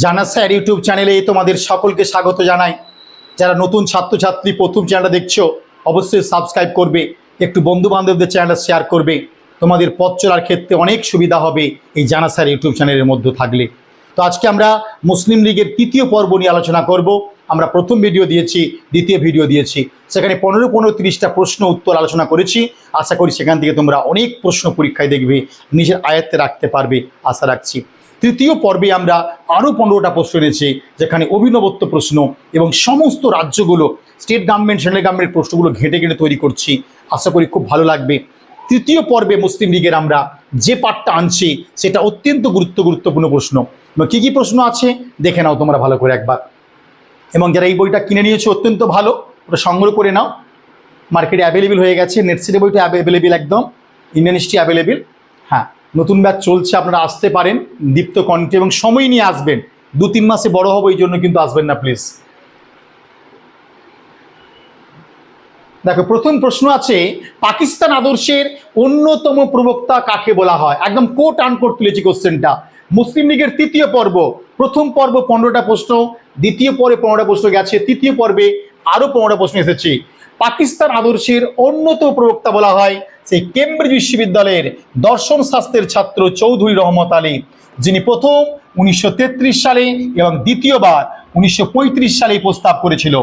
জানা sir YouTube চ্যানেলে তোমাদের সকলকে স্বাগত জানাই। যারা নতুন ছাত্রছাত্রী প্রথম চ্যানেলটা দেখছো অবশ্যই সাবস্ক্রাইব করবে, একটু বন্ধু বান্ধবদের চ্যানেলটা শেয়ার করবে। তোমাদের পথ চলার ক্ষেত্রে অনেক সুবিধা হবে এই জানা স্যার ইউটিউব চ্যানেলের মধ্যে থাকলে। তো আজকে আমরা মুসলিম লীগের তৃতীয় পর্ব নিয়ে আলোচনা করব। আমরা প্রথম ভিডিও দিয়েছি, দ্বিতীয় ভিডিও দিয়েছি, সেখানে 15-30টা প্রশ্ন উত্তর আলোচনা করেছি। আশা করি সেখান থেকে তোমরা অনেক প্রশ্ন পরীক্ষায় দেখবে, নিজের আয়ত্তে রাখতে পারবে আশা রাখছি। তৃতীয় পর্বে আমরা আরও 15টা প্রশ্ন এনেছি, যেখানে অভিনবত্ব প্রশ্ন এবং সমস্ত রাজ্যগুলো স্টেট গভর্নমেন্ট সেন্ট্রাল গভর্নমেন্টের প্রশ্নগুলো ঘেঁটে ঘেঁটে তৈরি করছি। আশা করি খুব ভালো লাগবে। তৃতীয় পর্বে মুসলিম লীগের আমরা যে পার্টটা আনছি সেটা অত্যন্ত গুরুত্বপূর্ণ প্রশ্ন। কী কী প্রশ্ন আছে দেখে নাও তোমরা ভালো করে একবার। এবং যারা এই বইটা কিনে নিয়েছো অত্যন্ত ভালো, ওটা সংগ্রহ করে নাও। মার্কেটে অ্যাভেলেবেল হয়ে গেছে, নেটসেটে বইটা অ্যাভেলেবেল, একদম ইন্ডিয়ান হিস্ট্রি অ্যাভেলেবেল। হ্যাঁ, নতুন ব্যাচ চলছে, আপনারা আসতে পারেন দীপ্ত কণ্ঠে, এবং সময় নিয়ে আসবেন। 2-3 মাসে বড় হবো, এই জন্য কিন্তু আসবেন না প্লিজ। দেখো, প্রথম প্রশ্ন আছে, পাকিস্তান আদর্শের অন্যতম প্রবক্তা কাকে বলা হয়? একদম কোট আনকোট তুলেছি কোশ্চেনটা। মুসলিম লীগের তৃতীয় পর্ব, প্রথম পর্ব 15টা প্রশ্ন, দ্বিতীয় পর্বে 15টা প্রশ্ন গেছে, তৃতীয় পর্বে আরও 15টা প্রশ্ন এসেছে। পাকিস্তান আদর্শের অন্যতম প্রবক্তা বলা হয় সেই কেমব্রিজ বিশ্ববিদ্যালয়ের দর্শন শাস্ত্রের ছাত্র চৌধুরী রহমত আলী, যিনি প্রথম 1933 সালে এবং দ্বিতীয়বার 1935 সালে প্রস্তাব করেছিল।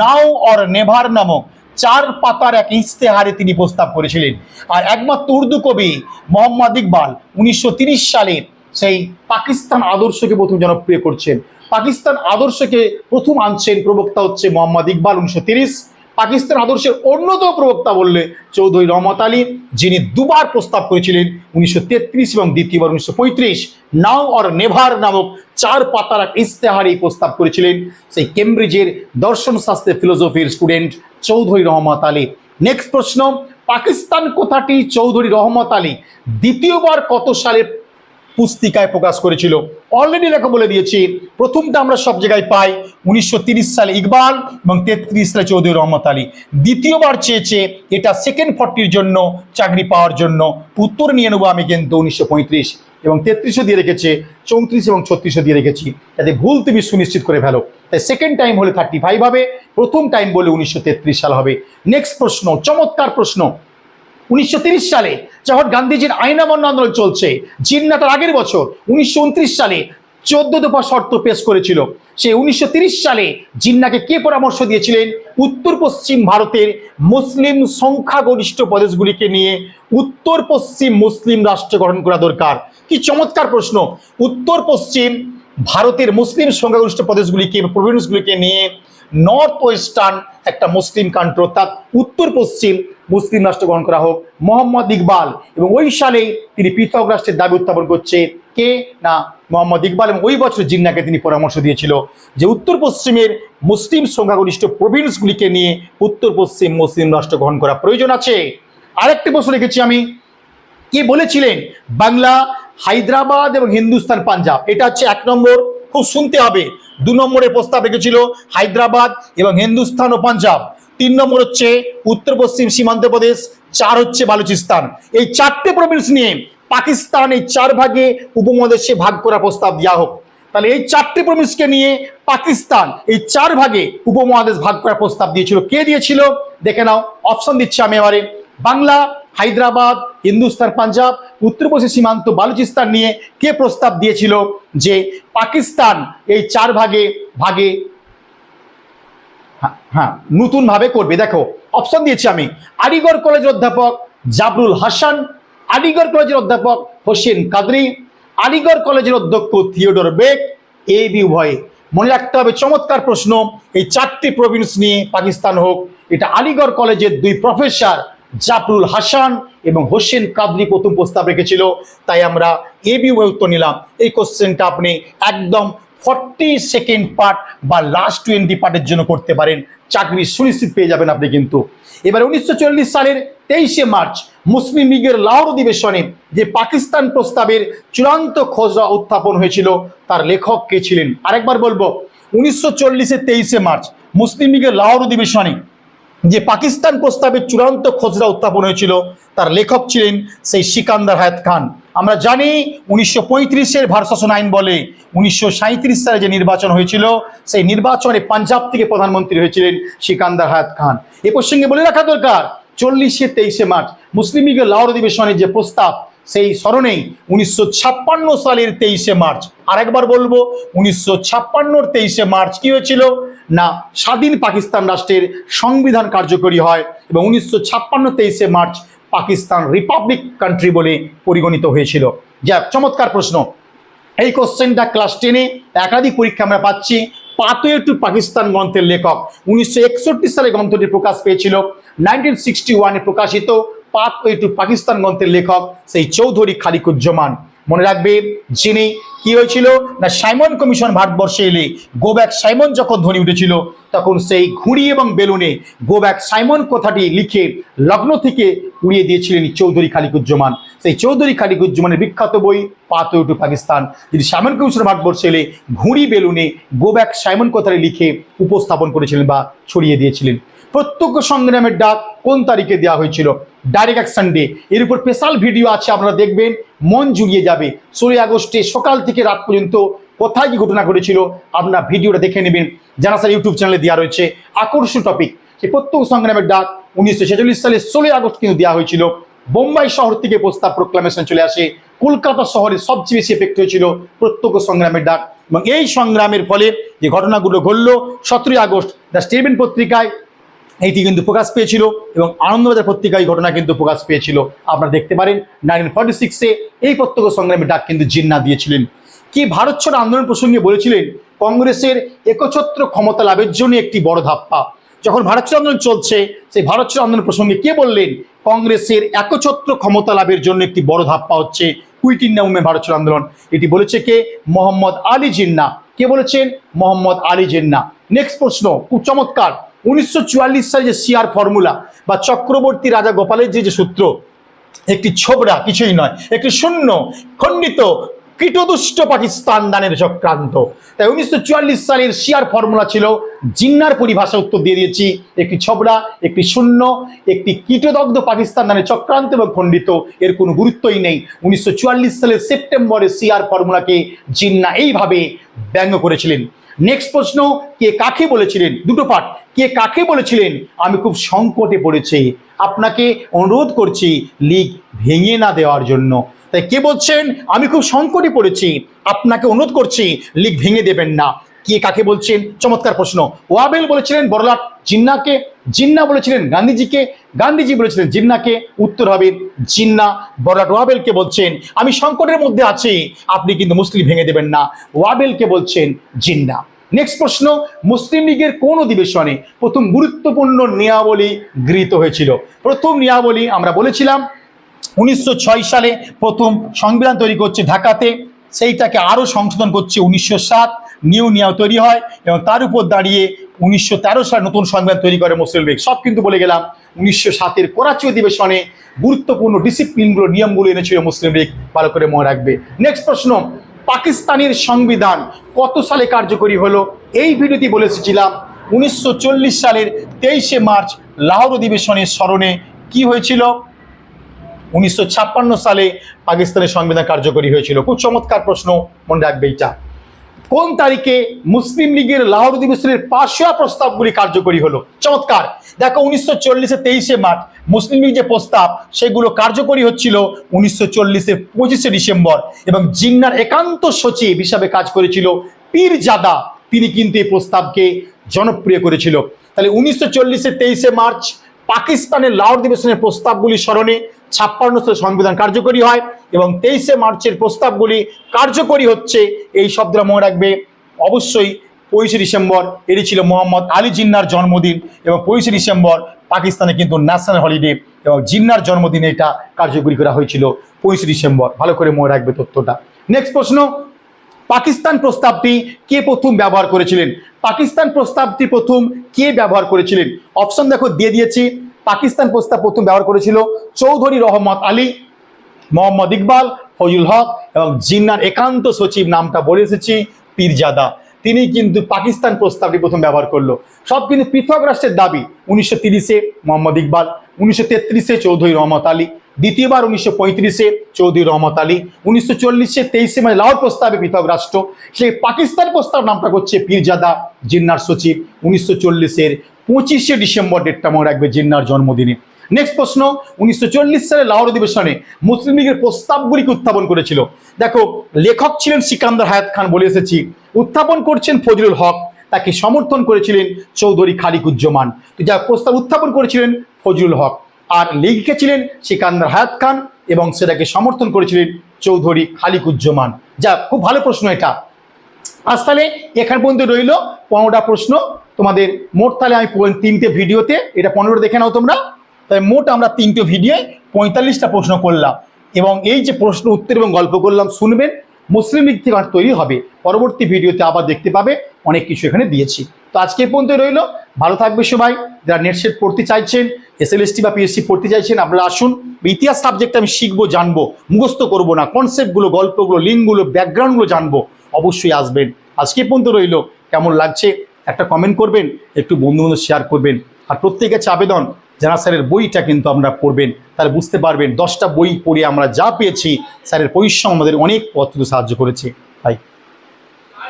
নাও অর নেভার নামক 4 পাতার এক ইশতেহারে তিনি প্রস্তাব করেছিলেন। আর একমাত্র উর্দু কবি মোহাম্মদ ইকবাল 1930 সালে সেই পাকিস্তান আদর্শকে প্রথম জনপ্রিয় করছেন। পাকিস্তান আদর্শকে প্রথম আনছেন প্রবক্তা হচ্ছে মোহাম্মদ ইকবাল 1930। পাকিস্তান আদর্শের অন্যতম প্রবক্তা বললে চৌধুরী রহমত আলী, যিনি দুবার প্রস্তাব করেছিলেন, 1933 এবং দ্বিতীয়বার 1935। নাও অর নেভার নামক 4 পাতার এক ইশতেহারে প্রস্তাব করেছিলেন সেই কেমব্রিজের দর্শন শাস্ত্রের ফিলোসফির স্টুডেন্ট চৌধুরী রহমত আলী। নেক্সট প্রশ্ন, পাকিস্তান কথাটি চৌধুরী রহমত আলী দ্বিতীয়বার কত সালে পুস্তিকায় প্রকাশ করেছিল? অলরেডি লেখা বলে দিয়েছি। প্রথমটা আমরা সব জায়গায় পাই 1930 সালে ইকবাল এবং 33 সালে চৌধুরী রহমত আলী। দ্বিতীয়বার চেয়েছে এটা সেকেন্ড 40-র জন্য, চাকরি পাওয়ার জন্য। উত্তর নিয়ে নেবো আমি কিন্তু 1935 এবং 33ও দিয়ে রেখেছে, 34 এবং 36ও দিয়ে রেখেছি, যাতে ভুল তুমি সুনিশ্চিত করে ফেলো। তাই সেকেন্ড টাইম হলে 35 হবে, প্রথম টাইম বলে 1933 সাল হবে। নেক্সট প্রশ্ন, চমৎকার প্রশ্ন। 1930 সালে যখন গান্ধীজির আইন অমান্য আন্দোলন চলছে, জিন্না তার আগের বছর 1929 সালে 14 দফা শর্ত পেশ করেছিল। সে 1930 সালে জিন্নাকে কে পরামর্শ দিয়েছিলেন? উত্তর পশ্চিম ভারতের মুসলিম সংখ্যাগরিষ্ঠ প্রদেশগুলিকে নিয়ে উত্তর পশ্চিম মুসলিম রাষ্ট্র গঠন করা দরকার। কি চমৎকার প্রশ্ন! উত্তর পশ্চিম ভারতের মুসলিম সংখ্যাগরিষ্ঠ প্রদেশগুলিকে, প্রভিন্সগুলিকে নিয়ে নর্থ ওয়েস্টার্ন একটা মুসলিম কান্ট্রি, অর্থাৎ উত্তর পশ্চিম মুসলিম রাষ্ট্র গ্রহণ করা হোক। মোহাম্মদ ইকবাল, এবং ওই সালেই তিনি পৃথক রাষ্ট্রের দাবি উত্থাপন করছে। কে না মোহাম্মদ ইকবাল, এবং ওই বছর জিন্নাকে তিনি পরামর্শ দিয়েছিল যে উত্তর পশ্চিমের মুসলিম সংখ্যাগরিষ্ঠ প্রভিন্সগুলিকে নিয়ে উত্তর পশ্চিম মুসলিম রাষ্ট্র গ্রহণ করা প্রয়োজন আছে। আরেকটি প্রশ্ন রেখেছি আমি, কে বলেছিলেন বাংলা, হায়দ্রাবাদ এবং হিন্দুস্তান পাঞ্জাব? এটা হচ্ছে 1 নম্বর, খুব শুনতে হবে। 2 নম্বরে প্রস্তাব রেখেছিল হায়দ্রাবাদ এবং হিন্দুস্তান ও পাঞ্জাব। 3 নম্বর হচ্ছে উত্তর পশ্চিম সীমান্ত প্রদেশ। 4 হচ্ছে বালুচিস্তান। এই 4টে প্রভিন্স নিয়ে পাকিস্তান এই 4 ভাগে উপমহাদেশে ভাগ করা প্রস্তাব দেওয়া হোক। তাহলে এই 4টে প্রভিন্সকে নিয়ে পাকিস্তান এই 4 ভাগে উপমহাদেশ ভাগ করার প্রস্তাব দিয়েছিল। কে দিয়েছিল দেখে নাও, অপশন দিচ্ছি আমি এবারে। বাংলা, হায়দ্রাবাদ, হিন্দুস্তান, পাঞ্জাব, উত্তর পশ্চিম সীমান্ত বালুচিস্তান নিয়ে কে প্রস্তাব দিয়েছিল যে পাকিস্তান এই 4 ভাগে নতুন ভাবে করবে? দেখো, অপশন দিয়েছি আমি। আলিগড় কলেজের অধ্যাপক জাবরুল হাসান, আলিগড় কলেজের অধ্যাপক হোসেন কাদরি, আলিগড় কলেজের অধ্যক্ষ থিওডর বেক, এ বি উভয়ে। মনে রাখতে হবে, চমৎকার প্রশ্ন। এই 4টি প্রভিন্স নিয়ে পাকিস্তান হোক, এটা আলিগড় কলেজের 2 প্রফেসর জাবরুল হাসান এবং হোসেন কাদরি প্রথম প্রস্তাব রেখেছিল। তাই আমরা এ বি উভয় উত্তর নিলাম। এই কোশ্চেনটা আপনি একদম 42nd পার্ট বা লাস্ট 20 পার্টের জন্য করতে পারেন, চাকরি সুনিশ্চিত পেয়ে যাবেন আপনি কিন্তু। এবার 1940 সালের 23শে মার্চ মুসলিম লীগের লাহোর অধিবেশনে যে পাকিস্তান প্রস্তাবের চূড়ান্ত খসড়া উত্থাপন হয়েছিল, তার লেখক কে ছিলেন? আরেকবার বলবো, 1940-এর 23শে মার্চ মুসলিম লীগের লাহোর অধিবেশনে যে পাকিস্তান প্রস্তাবের চূড়ান্ত খসড়া উত্থাপন হয়েছিল তার লেখক ছিলেন সেই সিকান্দার হায়াত খান। আমরা জানি 1935-এর ভারশাসন আইন বলে 1937 সালে যে নির্বাচন হয়েছিল সেই নির্বাচনে পাঞ্জাব থেকে প্রধানমন্ত্রী হয়েছিলেন সিকান্দার হায়াত খান। এ প্রসঙ্গে বলে রাখা দরকার 23শে মার্চ মুসলিম লীগের লাহোর অধিবেশনের যে প্রস্তাব সেই স্মরণেই 1956 সালের 23শে মার্চ, আর একবার বলবো 1956-র 23শে মার্চ কি হয়েছিল না স্বাধীন পাকিস্তান রাষ্ট্রের সংবিধান কার্যকরী হয় এবং 1956 23শে মার্চ পাকিস্তান রিপাবলিক কান্ট্রি বলে পরিগণিত হয়েছিল। যা চমৎকার প্রশ্ন। এই কোশ্চেনটা ক্লাস 10-এ একাধিক পরীক্ষা আমরা পাচ্ছি। পাথওয়ে টু পাকিস্তান গ্রন্থের লেখক 1961 সালে গ্রন্থটি প্রকাশ পেয়েছিল। 1961-এ প্রকাশিত পাথওয়ে টু পাকিস্তান গ্রন্থের লেখক সেই চৌধুরী খালিকুজ্জামান। মনে রাখবে যিনি কি হয়েছিল না সাইমন কমিশন ভারতবর্ষে এলে গো ব্যাক সাইমন যখন ধ্বনি উঠেছিল তখন সেই ঘুড়ি এবং বেলুনে গো ব্যাক সাইমন কথাটি লিখে লগ্ন থেকে উড়িয়ে দিয়েছিলেন চৌধুরী খালিকুজ্জামান। সেই চৌধুরী খালিকুজ্জামানের বিখ্যাত বই পাথওয়ে টু পাকিস্তান, যিনি সাইমন কমিশন ভারতবর্ষে এলে ঘুড়ি বেলুনে গো ব্যাক সাইমন কথাটি লিখে উপস্থাপন করেছিলেন বা ছড়িয়ে দিয়েছিলেন। প্রত্যক্ষ সংগ্রামের ডাক কোন তারিখে দেওয়া হয়েছিল? Direct action day. এর উপর স্পেশাল ভিডিও আছে, আপনারা দেখবেন, মন জুড়িয়ে যাবে। 16 আগস্টে সকাল থেকে রাত পর্যন্ত কোথায় কি ঘটনা ঘটেছিল আপনারা ভিডিওটা দেখে নেবেন। জানা স্যার ইউটিউব চ্যানেলে দেওয়া রয়েছে আকর্ষণ টপিক। সেই প্রত্যক্ষ সংগ্রামের ডাক 1946 সালে 16 আগস্ট কিন্তু দেওয়া হয়েছিল। বোম্বাই শহর থেকে প্রস্তাব প্রোক্লামেশন চলে আসে। কলকাতা শহরে সবচেয়ে বেশি এফেক্ট হয়েছিল প্রত্যক্ষ সংগ্রামের ডাক এবং এই সংগ্রামের ফলে যে ঘটনাগুলো ঘটল 17 আগস্ট দ্য স্টেভেন পত্রিকায় এইটি কিন্তু প্রকাশ পেয়েছিল এবং আনন্দবাজার পত্রিকায় এই ঘটনা কিন্তু প্রকাশ পেয়েছিল। আপনারা দেখতে পারেন 1946-এ এই প্রত্যক্ষ সংগ্রামের ডাক কিন্তু জিন্নাহ দিয়েছিলেন। কি ভারত ছাড়ো আন্দোলন প্রসঙ্গে বলেছিলেন কংগ্রেসের একচ্ছত্র ক্ষমতা লাভের জন্য একটি বড় ধাপ্পা। যখন ভারত ছাড়ো আন্দোলন চলছে সেই ভারত ছাড়ো আন্দোলন প্রসঙ্গে কে বললেন কংগ্রেসের একচ্ছত্র ক্ষমতা লাভের জন্য একটি বড় ধাপ্পা হচ্ছে কুইট ইন্ডিয়া মুভমেন্ট ভারত ছাড়ো আন্দোলন। এটি বলেছে কে? মোহাম্মদ আলী জিন্নাহ। কে বলেছেন? মোহাম্মদ আলী জিন্নাহ। নেক্সট প্রশ্ন খুব চমৎকার। 1944 সালে যে সিআর ফর্মুলা বা চক্রবর্তী রাজা গোপালের যে সূত্র, একটি ছোবড়া কিছুই নয়, একটি শূন্য খণ্ডিত কীটদুষ্ট পাকিস্তান দানের চক্রান্ত। তাই 1944 সালের সিআর ফর্মুলা ছিল জিন্নার পরিভাষা উত্তর দিয়ে দিয়েছি, একটি ছোবড়া, একটি শূন্য, একটি কীটদগ্ধ পাকিস্তান দানের চক্রান্ত এবং খণ্ডিত, এর কোনো গুরুত্বই নেই। 1944 সালের সেপ্টেম্বরে সিআর ফর্মুলাকে জিন্নাহ এইভাবে ব্যঙ্গ করেছিলেন। নেক্সট প্রশ্ন, কে কাকে বলেছিলেন? দুটো পার্ট। কে কাকে বলেছিলেন আমি খুব সংকটে পড়েছি, আপনাকে অনুরোধ করছি লিগ ভেঙে না দেওয়ার জন্য। তাই কে বলছেন আমি খুব সংকটে পড়েছি, আপনাকে অনুরোধ করছি লিগ ভেঙে দেবেন না। কে কাকে বলছেন? চমৎকার প্রশ্ন। ওয়াবেল বলেছিলেন বড়লাট জিন্নাহকে, জিন্নাহ বলেছিলেন গান্ধীজিকে, গান্ধীজি বলেছিলেন জিন্নাহকে। উত্তর হবে জিন্নাহ বড়লাট ওয়াবেলকে বলছেন আমি সংকটের মধ্যে আছি, আপনি কিন্তু মুসলিম ভেঙে দেবেন না, ওয়াবেলকে বলছেন জিন্নাহ। নেক্সট প্রশ্ন, মুসলিম লীগের কোন অধিবেশনে প্রথম গুরুত্বপূর্ণ নিয়মাবলী গৃহীত হয়েছিল? প্রথম নিয়মাবলী আমরা বলেছিলাম 1906 সালে প্রথম সংবিধান তৈরি করছে ঢাকাতে, সেইটাকে আরও সংশোধন করছে 1907, নিউ নিয়ম তৈরি হয় এবং তার উপর দাঁড়িয়ে 1913 সালে নতুন সংবিধান তৈরি করে মুসলিম লীগ। সব কিন্তু বলে গেলাম। 1907-এর করাচি অধিবেশনে গুরুত্বপূর্ণ ডিসিপ্লিনগুলো নিয়মগুলো এনেছিল মুসলিম লীগ, ভালো করে মনে রাখবে। নেক্সট প্রশ্ন, পাকিস্তানের সংবিধান কত সালে কার্যকরী হলো? এই ভিডিওতে বলে এসেছিলাম 1940 সালের 23শে মার্চ লাহোর অধিবেশনের স্মরণে কি হয়েছিল? 1956 সালে পাকিস্তানের সংবিধান কার্যকরী হয়েছিল। খুব চমৎকার প্রশ্ন, মনে রাখবে এটা। কোন তারিখে মুসলিম লীগের লাহোর অধিবেশনের পাশ হওয়া প্রস্তাবগুলি কার্যকরী হলো? চমৎকার। দেখো 1940-এর 23শে মার্চ মুসলিম লীগ যে প্রস্তাব সেগুলো কার্যকরী হচ্ছিল 1940-এর 25শে ডিসেম্বর এবং জিন্নার একান্ত সচিব হিসাবে কাজ করেছিল পীরজাদা, তিনি কিন্তু এই প্রস্তাবকে জনপ্রিয় করেছিল। তাহলে 1940-এর 23শে মার্চ পাকিস্তানের লাহোর অধিবেশনের প্রস্তাবগুলি স্মরণে 56 সালে সংবিধান কার্যকরী হয় এবং 23শে মার্চের প্রস্তাবগুলি কার্যকরী হচ্ছে। এই শব্দটা মনে রাখবে অবশ্যই 25শে ডিসেম্বর, এটি ছিল মোহাম্মদ আলী জিন্নার জন্মদিন এবং 25শে ডিসেম্বর পাকিস্তানে কিন্তু ন্যাশনাল হলিডে এবং জিন্নার জন্মদিনে এটা কার্যকরী করা হয়েছিল 25শে ডিসেম্বর। ভালো করে মনে রাখবে তথ্যটা। নেক্সট প্রশ্ন, পাকিস্তান প্রস্তাবটি কে প্রথম ব্যবহার করেছিলেন? পাকিস্তান প্রস্তাবটি প্রথম কে ব্যবহার করেছিলেন? অপশন দেখো দিয়ে দিয়েছি। পাকিস্তান প্রস্তাব প্রথম ব্যবহার করেছিল চৌধুরী রহমত আলী, মোহাম্মদ ইকবাল, ফজলুল হক এবং জিন্নার একান্ত সচিব নামটা বলে এসেছি পীরজাদা। তিনি কিন্তু পাকিস্তান প্রস্তাবটি প্রথম ব্যবহার করলো। সব কিন্তু পৃথক রাষ্ট্রের দাবি। 1930-এ মোহাম্মদ ইকবাল, 1933-এ চৌধুরী রহমত আলী, দ্বিতীয়বার 1935-এ চৌধুরী রহমত আলী, 1940-এ 23শে মার্চ লাহোর প্রস্তাবে পৃথক রাষ্ট্র। সেই পাকিস্তান প্রস্তাব নামটা করছে পীরজাদা জিন্নার সচিব 1940-এর 25শে ডিসেম্বর, ডেটটা মনে রাখবে, জিন্নার জন্মদিনে। নেক্সট প্রশ্ন, 1940 সালে লাহোর অধিবেশনে মুসলিম লীগের প্রস্তাবগুলিকে উত্থাপন করেছিল। দেখো, লেখক ছিলেন সিকান্দার হায়াত খান, বলে এসেছি। উত্থাপন করছেন ফজলুল হক, তাকে সমর্থন করেছিলেন চৌধুরী খালিকুজ্জামান। তো যা প্রস্তাব উত্থাপন করেছিলেন ফজলুল হক, আর লেখিকা ছিলেন সিকান্দার হায়াত খান এবং সেটাকে সমর্থন করেছিলেন চৌধুরী খালিকুজ্জামান। যা খুব ভালো প্রশ্ন এটা। আজ তাহলে এখান পর্যন্ত রইল 15টা প্রশ্ন তোমাদের। মোট তাহলে আমি 3টে ভিডিওতে, এটা 15টা দেখে নাও তোমরা। তাই মোট আমরা 3টে ভিডিওয়ে 45টা প্রশ্ন করলাম, এবং এই যে প্রশ্ন উত্তর এবং গল্প করলাম শুনবেন, মুসলিম লীগ থেকে তৈরি হবে। পরবর্তী ভিডিওতে আবার দেখতে পাবে, অনেক কিছু এখানে দিয়েছি। তো আজকে এই পর্যন্ত রইল। ভালো থাকবে সবাই। যারা নেট সেট পড়তে চাইছেন, এসএলএসটি বা পিএসসি পড়তে চাইছেন, আপনারা আসুন। ইতিহাস সাবজেক্ট আমি শিখবো, জানবো, মুখস্থ করবো না, কনসেপ্টগুলো, গল্পগুলো, লিঙ্কগুলো, ব্যাকগ্রাউন্ডগুলো জানবো। অবশ্যই আসবেন। আজকে এই পর্যন্ত রইল। কেমন লাগছে একটা কমেন্ট করবেন, একটু বন্ধু শেয়ার করবেন। আর প্রত্যেকের কাছে আবেদন, জানা স্যারের বইটা কিন্তু আমরা পড়বেন, তাহলে বুঝতে পারবেন 10টা বই পড়ে আমরা যা পেয়েছি, স্যারের পরিশ্রম আমাদের অনেক পথ সাহায্য করেছে। তাই